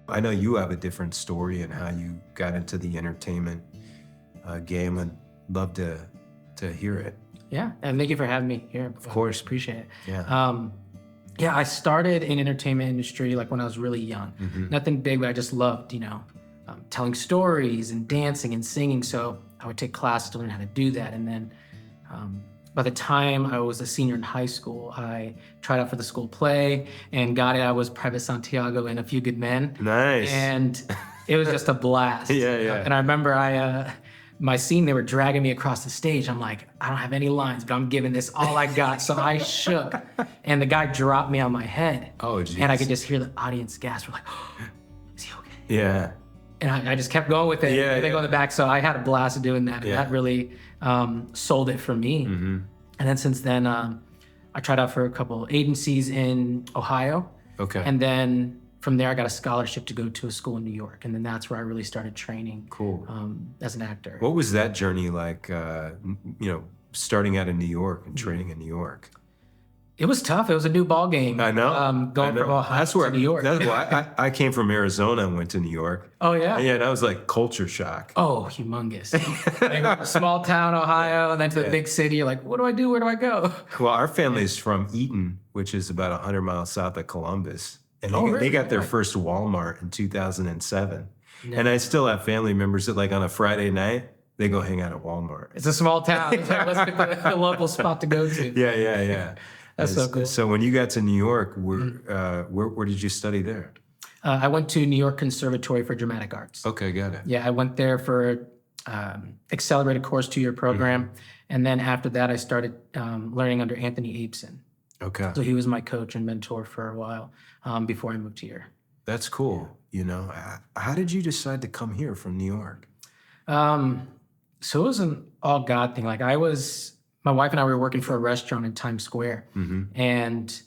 I know you have a different story and how you got into the entertainment game. I'd love to hear it. Yeah, and thank you for having me here. Of course. Appreciate it. Yeah. Yeah, I started in entertainment industry like when I was really young. Nothing big, but I just loved, telling stories and dancing and singing. So I would take classes to learn how to do that. And then by the time I was a senior in high school, I tried out for the school play and got it. I was Private Santiago in A Few Good Men. Nice. And it was just a blast. Yeah. And I remember my scene, they were dragging me across the stage. I'm like, I don't have any lines, but I'm giving this all I got. So I shook, and the guy dropped me on my head. Oh, geez. And I could just hear the audience gasp. We're like, oh, is he okay? Yeah. And I just kept going with it. Yeah, They go in the back. So I had a blast doing that. And that really sold it for me. And then since then, I tried out for a couple agencies in Ohio. Okay. And then from there, I got a scholarship to go to a school in New York. And then that's where I really started training as an actor. What was that journey like, starting out in New York and training in New York? It was tough. It was a new ball game. I know. Going from Ohio to New York. That's why I came from Arizona and went to New York. Oh, yeah? Yeah, that was like culture shock. Oh, humongous. Like, small town, Ohio, and then to the big city. You're like, what do I do? Where do I go? Well, our family's from Eaton, which is about 100 miles south of Columbus. And they got their first Walmart in 2007. And I still have family members that, like, on a Friday night, they go hang out at Walmart. It's a small town. It's like, let's pick the local spot to go to. Yeah. That's so cool. So when you got to New York, where did you study there? I went to New York Conservatory for Dramatic Arts. Okay, got it. Yeah, I went there for accelerated course 2-year program. And then after that, I started learning under Anthony Abeson. Okay. So he was my coach and mentor for a while before I moved here. That's cool. How did you decide to come here from New York? So it was an all God thing. Like my wife and I were working for a restaurant in Times Square, and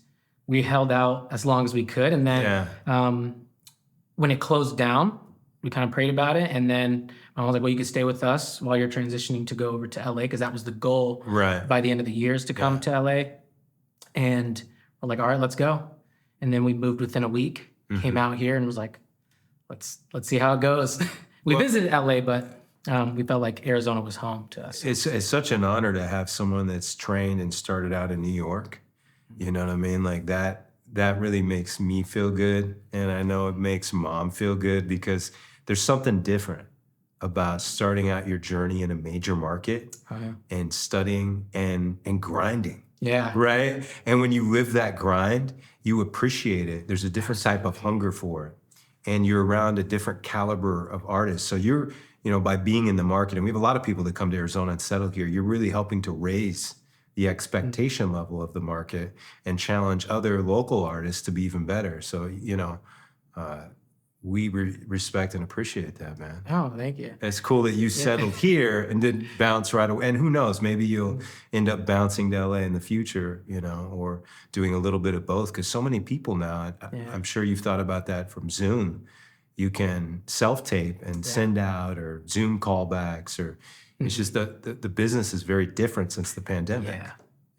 we held out as long as we could. And then when it closed down, we kind of prayed about it. And then I was like, well, you can stay with us while you're transitioning to go over to LA, because that was the goal by the end of the years to come to LA. And we're like, all right, let's go. And then we moved within a week, came out here and was like, let's see how it goes. We visited LA, but we felt like Arizona was home to us. It's such an honor to have someone that's trained and started out in New York. You know what I mean? Like that really makes me feel good. And I know it makes Mom feel good, because there's something different about starting out your journey in a major market and studying and grinding. Yeah. Right? And when you live that grind, you appreciate it. There's a different type of hunger for it. And you're around a different caliber of artists. So you're, by being in the market, and we have a lot of people that come to Arizona and settle here, you're really helping to raise the expectation level of the market and challenge other local artists to be even better. So, we respect and appreciate that, man. Oh, thank you. It's cool that you settled here and didn't bounce right away. And who knows, maybe you'll end up bouncing to LA in the future, or doing a little bit of both. Because so many people now, I'm sure you've thought about that from Zoom. You can self-tape and send out, or Zoom callbacks, or it's just the business is very different since the pandemic.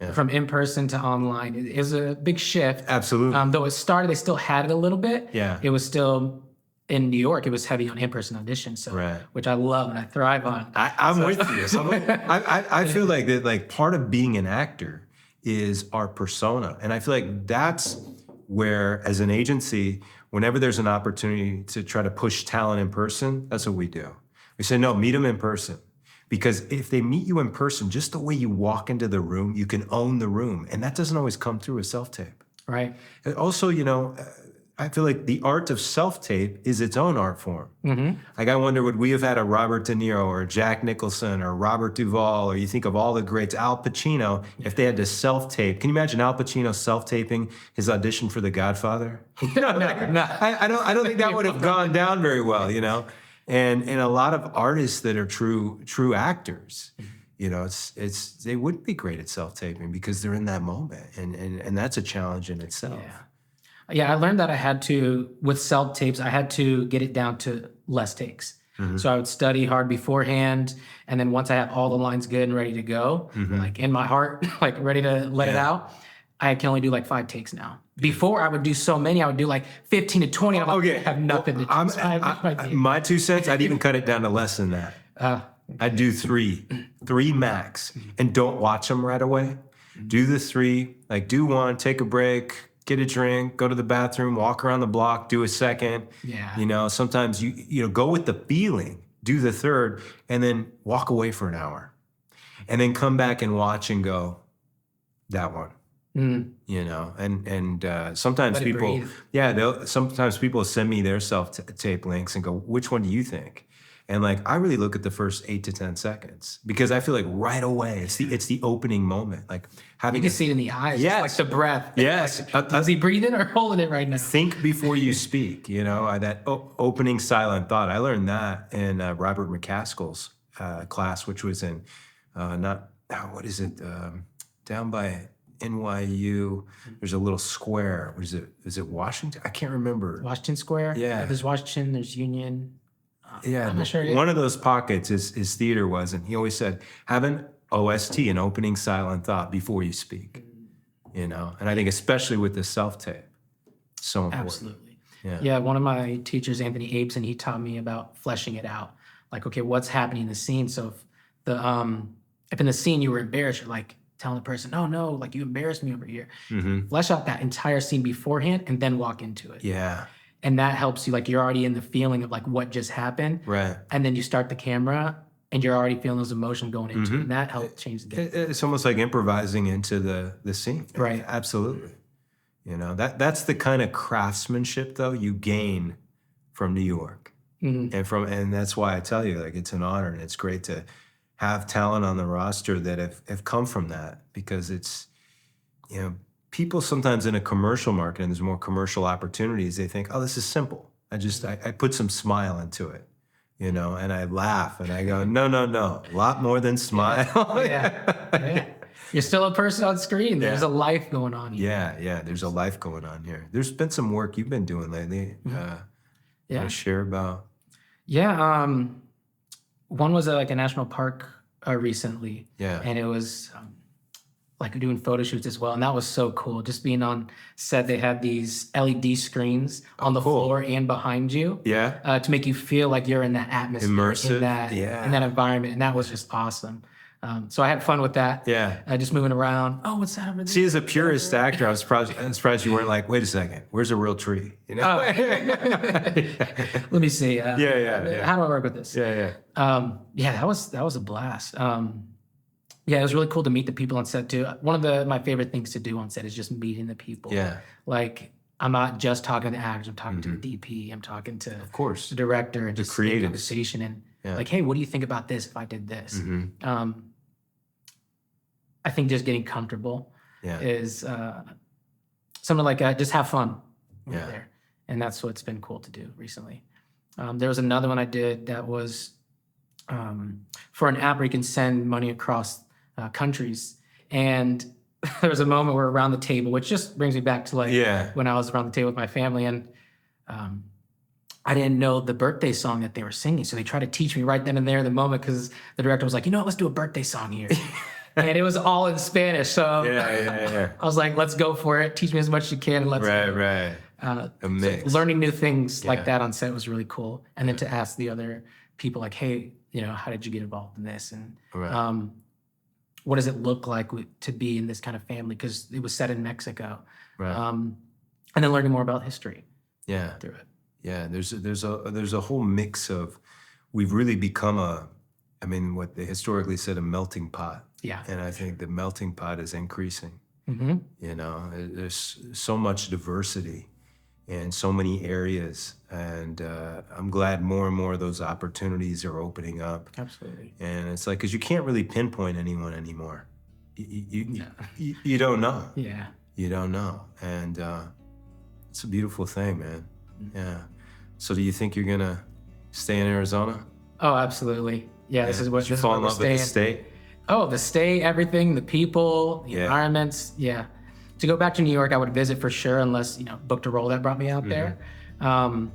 Yeah. From in-person to online, it was a big shift. Absolutely. Though it started, they still had it a little bit. Yeah. It was still, in New York, it was heavy on in-person auditions, which I love and I thrive on. I'm with you. So I feel like that, like, part of being an actor is our persona. And I feel like that's where, as an agency, whenever there's an opportunity to try to push talent in person, that's what we do. We say, no, meet them in person. Because if they meet you in person, just the way you walk into the room, you can own the room. And that doesn't always come through a self-tape. Right. And also, I feel like the art of self-tape is its own art form. Like, I wonder, would we have had a Robert De Niro or Jack Nicholson or Robert Duvall, or you think of all the greats, Al Pacino, if they had to self-tape? Can you imagine Al Pacino self-taping his audition for The Godfather? No. I don't think that would have gone down very well, And a lot of artists that are true actors, they wouldn't be great at self-taping because they're in that moment, and that's a challenge in itself. Yeah, I learned that with self-tapes, I had to get it down to less takes. So I would study hard beforehand, and then once I have all the lines good and ready to go, like in my heart, like ready to let it out, I can only do like 5 takes now. Before I would do so many, I would do like 15 to 20. And I'm like, I have nothing to do. My 2 cents, I'd even cut it down to less than that. I'd do three max, and don't watch them right away. Do the 3, like do 1, take a break, get a drink, go to the bathroom, walk around the block, do a second. Yeah. You know, sometimes you know, go with the feeling, do the 3rd, and then walk away for an hour, and then come back and watch and go, that one. You know, and sometimes Let it people, breathe. sometimes people send me their self-tape links and go, which one do you think? And like, I really look at the first 8 to 10 seconds, because I feel like right away, it's the opening moment. Like having You can see it in the eyes. Yes. Like the breath. Yes. Is he breathing or holding it right now? Think before you speak, you know, that opening silent thought. I learned that in Robert McCaskill's class, which was in, down by NYU. There's a little square. What is it? Is it Washington? I can't remember. Washington Square? Yeah. There's Washington, there's Union. Yeah, I'm not sure. one of those pockets his theater was, and he always said, have an OST, an opening silent thought, before you speak. You know, and I think especially with the self-tape, so important. Absolutely. Yeah. One of my teachers, Anthony Abeson, he taught me about fleshing it out. Like, okay, what's happening in the scene? So if in the scene you were embarrassed, you're like telling the person, oh no, like you embarrassed me over here. Flesh out that entire scene beforehand and then walk into it. Yeah. And that helps you, like you're already in the feeling of like what just happened. Right. And then you start the camera and you're already feeling those emotions going into it. And that helps change the game. It's almost like improvising into the scene. Right. Absolutely. You know, that's the kind of craftsmanship though you gain from New York. And that's why I tell you, like, it's an honor, and it's great to have talent on the roster that have come from that, because it's, you know, people sometimes in a commercial market, and there's more commercial opportunities, they think, oh, this is simple. I put some smile into it, you know, and I laugh and I go, no, a lot more than smile. Yeah. You're still a person on screen. There's a life going on here. Yeah, there's a life going on here. There's been some work you've been doing lately. Want to share about? Yeah, one was like a national park recently. Yeah. And it was like doing photo shoots as well. And that was so cool. Just being on set, they had these LED screens on the floor and behind you. Yeah. To make you feel like you're in that atmosphere. Immersive. In that environment. And that was just awesome. So I had fun with that. Yeah. Just moving around. Oh, what's that over there? See, as a purist actor, I'm surprised you weren't like, wait a second, where's a real tree? You know? Let me see. Yeah. How do I work with this? Yeah. That was a blast. It was really cool to meet the people on set too. One of my favorite things to do on set is just meeting the people. Yeah. Like, I'm not just talking to actors. I'm talking to the DP. I'm talking to, of course, the director, and just creative conversation and like, hey, what do you think about this if I did this? I think just getting comfortable is something like just have fun there. And that's what's been cool to do recently. There was another one I did that was for an app where you can send money across countries. And there was a moment where around the table, which just brings me back to like when I was around the table with my family, and I didn't know the birthday song that they were singing. So they tried to teach me right then and there in the moment, because the director was like, you know what, let's do a birthday song here. And it was all in Spanish. So I was like, let's go for it. Teach me as much as you can. And let's a mix. So learning new things like that on set was really cool. And then to ask the other people like, hey, you know, how did you get involved in this? And what does it look like to be in this kind of family? Because it was set in Mexico. And then learning more about history. Through it. Yeah, there's a whole mix of, we've really become what they historically said, a melting pot. Yeah. And I think the melting pot is increasing. You know, there's so much diversity in so many areas, and I'm glad more and more of those opportunities are opening up. Absolutely. And it's like, because you can't really pinpoint anyone anymore. You don't know. Yeah. You don't know, and it's a beautiful thing, man. Yeah. So do you think you're gonna stay in Arizona? Oh, absolutely. Yeah, this is what Did you fall in love with the state? Oh, the state, everything, the people, the environments. Yeah. To go back to New York, I would visit for sure, unless, you know, booked a role that brought me out there. I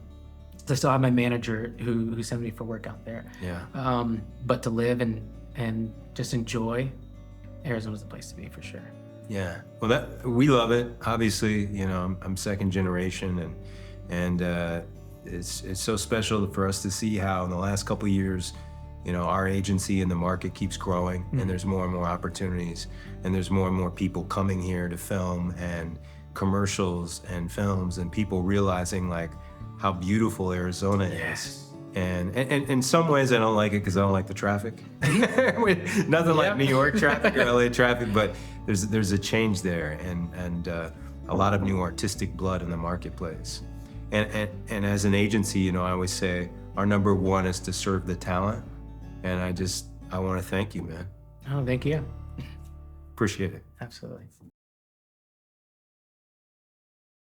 still have my manager who sent me for work out there. Yeah. But to live and just enjoy, Arizona's the place to be for sure. Yeah. Well, that we love it. Obviously, I'm second generation, and it's so special for us to see how in the last couple of years, our agency and the market keeps growing, and there's more and more opportunities, and there's more and more people coming here to film and commercials and films, and people realizing like how beautiful Arizona is. And in some ways, I don't like it because I don't like the traffic. Nothing like New York traffic or LA traffic, but there's a change there, and a lot of new artistic blood in the marketplace. And as an agency, I always say our number one is to serve the talent. And I want to thank you, man. Oh, thank you. Appreciate it. Absolutely.